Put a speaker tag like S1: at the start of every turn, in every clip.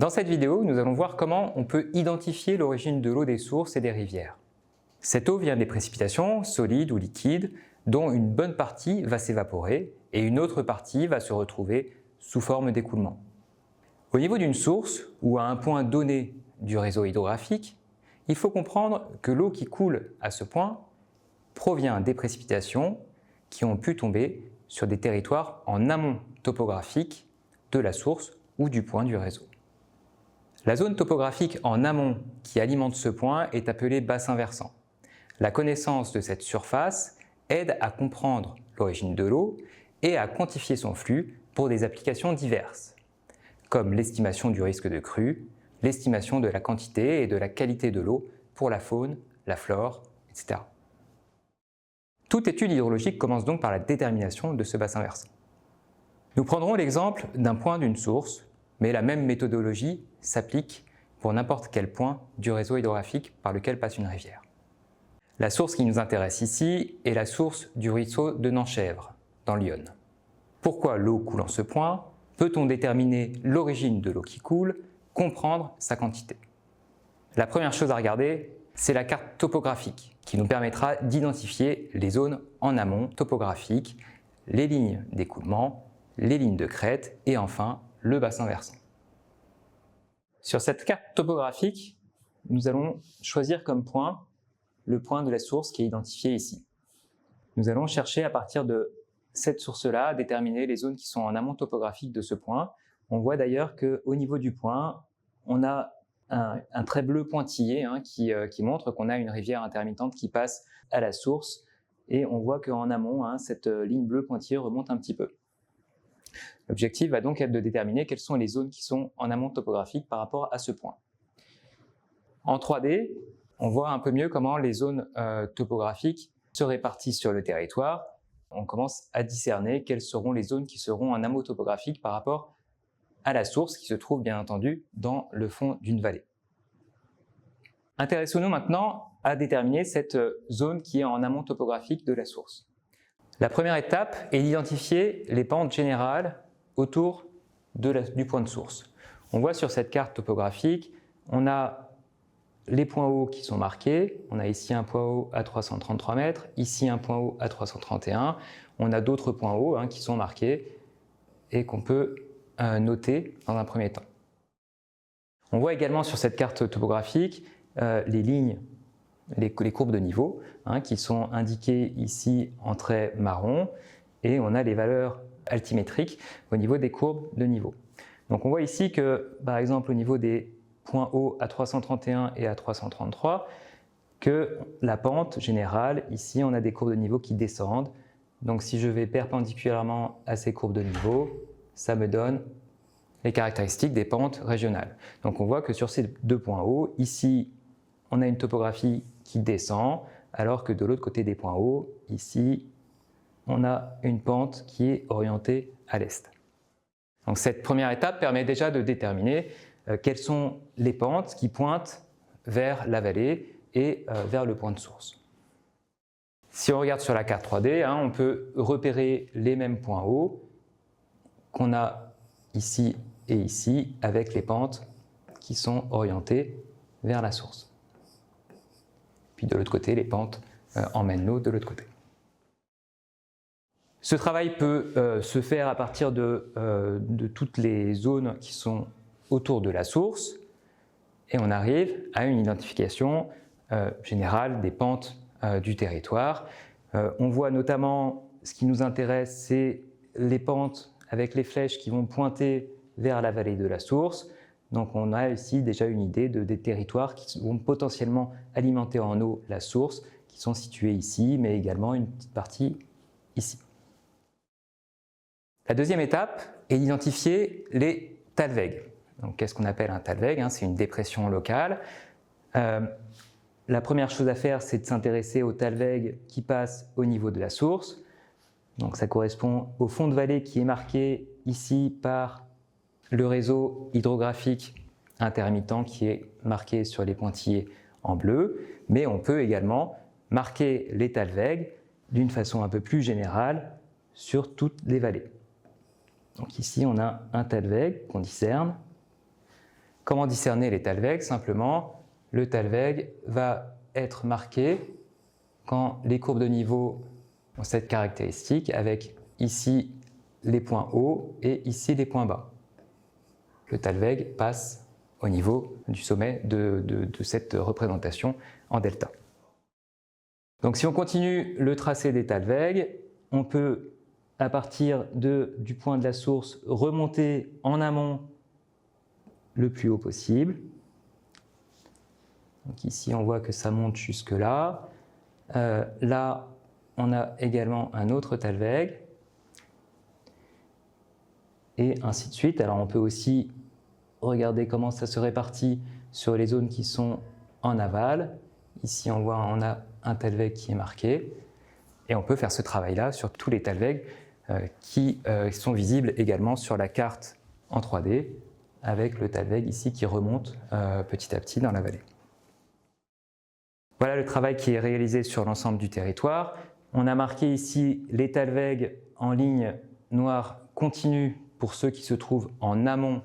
S1: Dans cette vidéo, nous allons voir comment on peut identifier l'origine de l'eau des sources et des rivières. Cette eau vient des précipitations, solides ou liquides, dont une bonne partie va s'évaporer et une autre partie va se retrouver sous forme d'écoulement. Au niveau d'une source ou à un point donné du réseau hydrographique, il faut comprendre que l'eau qui coule à ce point provient des précipitations qui ont pu tomber sur des territoires en amont topographique de la source ou du point du réseau. La zone topographique en amont qui alimente ce point est appelée bassin versant. La connaissance de cette surface aide à comprendre l'origine de l'eau et à quantifier son flux pour des applications diverses, comme l'estimation du risque de crue, l'estimation de la quantité et de la qualité de l'eau pour la faune, la flore, etc. Toute étude hydrologique commence donc par la détermination de ce bassin versant. Nous prendrons l'exemple d'un point d'une source, mais la même méthodologie s'applique pour n'importe quel point du réseau hydrographique par lequel passe une rivière. La source qui nous intéresse ici est la source du ruisseau de Nanchèvre, dans l'Yonne. Pourquoi l'eau coule en ce point? Peut-on déterminer l'origine de l'eau qui coule, comprendre sa quantité? La première chose à regarder, c'est la carte topographique qui nous permettra d'identifier les zones en amont topographiques, les lignes d'écoulement, les lignes de crête et enfin le bassin versant. Sur cette carte topographique, nous allons choisir comme point le point de la source qui est identifié ici. Nous allons chercher à partir de cette source-là à déterminer les zones qui sont en amont topographique de ce point. On voit d'ailleurs qu'au niveau du point, on a un trait bleu pointillé qui montre qu'on a une rivière intermittente qui passe à la source et on voit qu'en amont, cette ligne bleue pointillée remonte un petit peu. L'objectif va donc être de déterminer quelles sont les zones qui sont en amont topographique par rapport à ce point. En 3D, on voit un peu mieux comment les zones topographiques se répartissent sur le territoire. On commence à discerner quelles seront les zones qui seront en amont topographique par rapport à la source qui se trouve bien entendu dans le fond d'une vallée. Intéressons-nous maintenant à déterminer cette zone qui est en amont topographique de la source. La première étape est d'identifier les pentes générales autour du point de source. On voit sur cette carte topographique, on a les points hauts qui sont marqués. On a ici un point haut à 333 mètres, ici un point haut à 331. On a d'autres points hauts qui sont marqués et qu'on peut noter dans un premier temps. On voit également sur cette carte topographique les lignes, les courbes de niveau qui sont indiquées ici en traits marron et on a les valeurs altimétriques au niveau des courbes de niveau. Donc on voit ici que par exemple au niveau des points hauts à 331 et à 333 que la pente générale, ici on a des courbes de niveau qui descendent. Donc si je vais perpendiculairement à ces courbes de niveau, ça me donne les caractéristiques des pentes régionales. Donc on voit que sur ces deux points hauts, ici on a une topographie qui descend, alors que de l'autre côté des points hauts, ici on a une pente qui est orientée à l'est. Donc cette première étape permet déjà de déterminer quelles sont les pentes qui pointent vers la vallée et vers le point de source. Si on regarde sur la carte 3D, on peut repérer les mêmes points hauts qu'on a ici et ici avec les pentes qui sont orientées vers la source. Puis de l'autre côté, les pentes emmènent l'eau de l'autre côté. Ce travail peut se faire à partir de toutes les zones qui sont autour de la source et on arrive à une identification générale des pentes du territoire. On voit notamment, ce qui nous intéresse, c'est les pentes avec les flèches qui vont pointer vers la vallée de la source. Donc on a ici déjà une idée des territoires qui vont potentiellement alimenter en eau la source, qui sont situés ici, mais également une petite partie ici. La deuxième étape est d'identifier les talwegs. Qu'est-ce qu'on appelle un talweg? C'est une dépression locale. La première chose à faire, c'est de s'intéresser au talweg qui passe au niveau de la source. Donc ça correspond au fond de vallée qui est marqué ici par le réseau hydrographique intermittent qui est marqué sur les pointillés en bleu, mais on peut également marquer les talwegs d'une façon un peu plus générale sur toutes les vallées. Donc ici on a un talweg qu'on discerne Comment discerner les talwegs? Simplement, le talweg va être marqué quand les courbes de niveau ont cette caractéristique, avec ici les points hauts et ici les points bas. Le talweg passe au niveau du sommet de cette représentation en delta. Donc si on continue le tracé des talwegs, on peut, à partir du point de la source, remonter en amont le plus haut possible. Donc ici, on voit que ça monte jusque là. Là, on a également un autre talweg. Et ainsi de suite. Alors on peut aussi regarder comment ça se répartit sur les zones qui sont en aval. Ici, on voit on a un talweg qui est marqué. Et on peut faire ce travail-là sur tous les talwegs qui sont visibles également sur la carte en 3D, avec le talweg ici qui remonte petit à petit dans la vallée. Voilà le travail qui est réalisé sur l'ensemble du territoire. On a marqué ici les talwegs en ligne noire continue pour ceux qui se trouvent en amont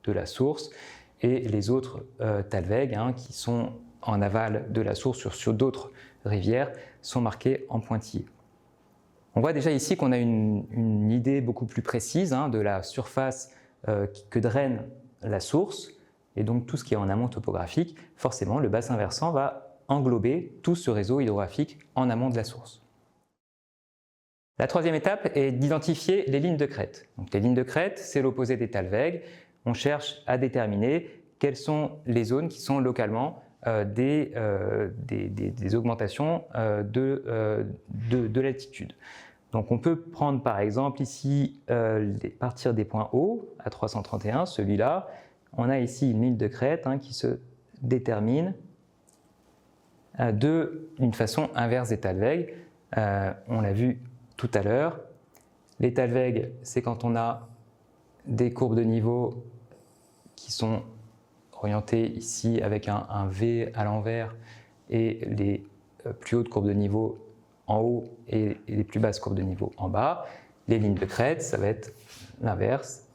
S1: de la source, et les autres talwegs qui sont en aval de la source sur d'autres rivières sont marqués en pointillés. On voit déjà ici qu'on a une idée beaucoup plus précise de la surface que draine la source, et donc tout ce qui est en amont topographique, forcément le bassin versant va englober tout ce réseau hydrographique en amont de la source. La troisième étape est d'identifier les lignes de crête. Donc, les lignes de crête, c'est l'opposé des talwegs. On cherche à déterminer quelles sont les zones qui sont localement des augmentations de l'altitude. Donc on peut prendre par exemple ici, partir des points hauts à 331, celui-là. On a ici une ligne de crête qui se détermine d'une façon inverse des talwegs. On l'a vu tout à l'heure. Les talwegs, c'est quand on a des courbes de niveau qui sont orientées ici avec un V à l'envers et les plus hautes courbes de niveau en haut et les plus basses courbes de niveau en bas. Les lignes de crête, ça va être l'inverse,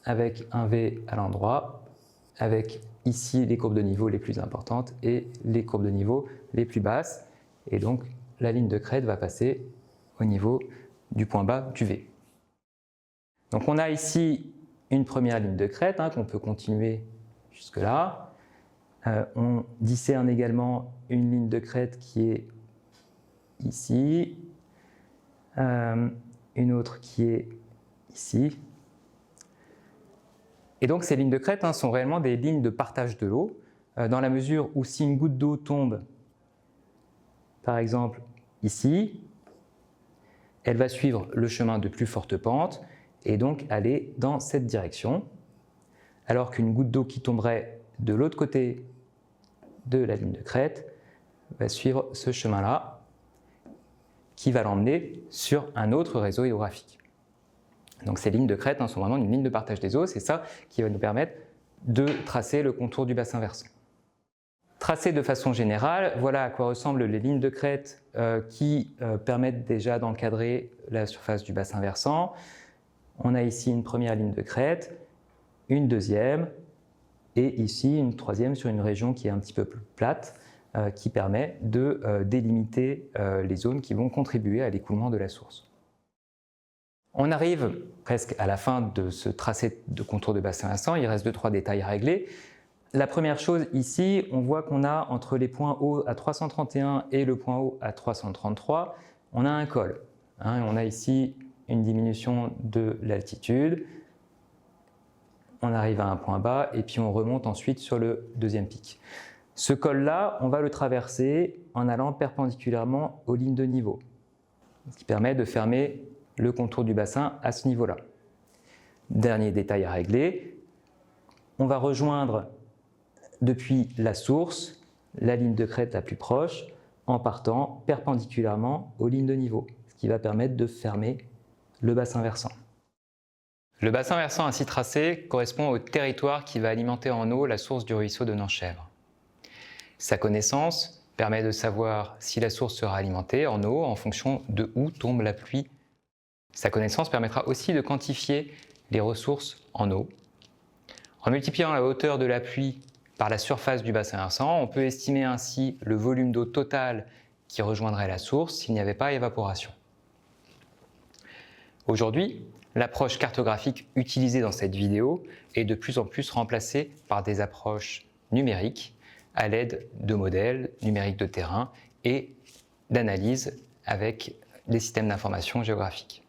S1: avec un V à l'endroit, avec ici les courbes de niveau les plus importantes et les courbes de niveau les plus basses. Et donc la ligne de crête va passer au niveau du point bas du V. Donc on a ici une première ligne de crête qu'on peut continuer jusque là. On discerne également une ligne de crête qui est ici, une autre qui est ici. Et donc ces lignes de crête sont réellement des lignes de partage de l'eau, dans la mesure où si une goutte d'eau tombe, par exemple ici, elle va suivre le chemin de plus forte pente et donc aller dans cette direction, alors qu'une goutte d'eau qui tomberait de l'autre côté de la ligne de crête va suivre ce chemin-là, qui va l'emmener sur un autre réseau hydrographique. Donc ces lignes de crête sont vraiment une ligne de partage des eaux, c'est ça qui va nous permettre de tracer le contour du bassin versant. Tracé de façon générale, voilà à quoi ressemblent les lignes de crête qui permettent déjà d'encadrer la surface du bassin versant. On a ici une première ligne de crête, une deuxième, et ici une troisième sur une région qui est un petit peu plus plate, qui permet de délimiter les zones qui vont contribuer à l'écoulement de la source. On arrive presque à la fin de ce tracé de contour de bassin versant, il reste 2-3 détails à régler. La première chose ici, on voit qu'on a entre les points hauts à 331 et le point haut à 333, on a un col. On a ici une diminution de l'altitude, on arrive à un point bas et puis on remonte ensuite sur le deuxième pic. Ce col-là, on va le traverser en allant perpendiculairement aux lignes de niveau, ce qui permet de fermer le contour du bassin à ce niveau-là. Dernier détail à régler, on va rejoindre depuis la source la ligne de crête la plus proche en partant perpendiculairement aux lignes de niveau, ce qui va permettre de fermer le bassin versant. Le bassin versant ainsi tracé correspond au territoire qui va alimenter en eau la source du ruisseau de Nanchèvre. Sa connaissance permet de savoir si la source sera alimentée en eau en fonction de où tombe la pluie. Sa connaissance permettra aussi de quantifier les ressources en eau En multipliant la hauteur de la pluie par la surface du bassin versant, on peut estimer ainsi le volume d'eau total qui rejoindrait la source s'il n'y avait pas évaporation. Aujourd'hui, l'approche cartographique utilisée dans cette vidéo est de plus en plus remplacée par des approches numériques à l'aide de modèles numériques de terrain et d'analyse avec des systèmes d'information géographique.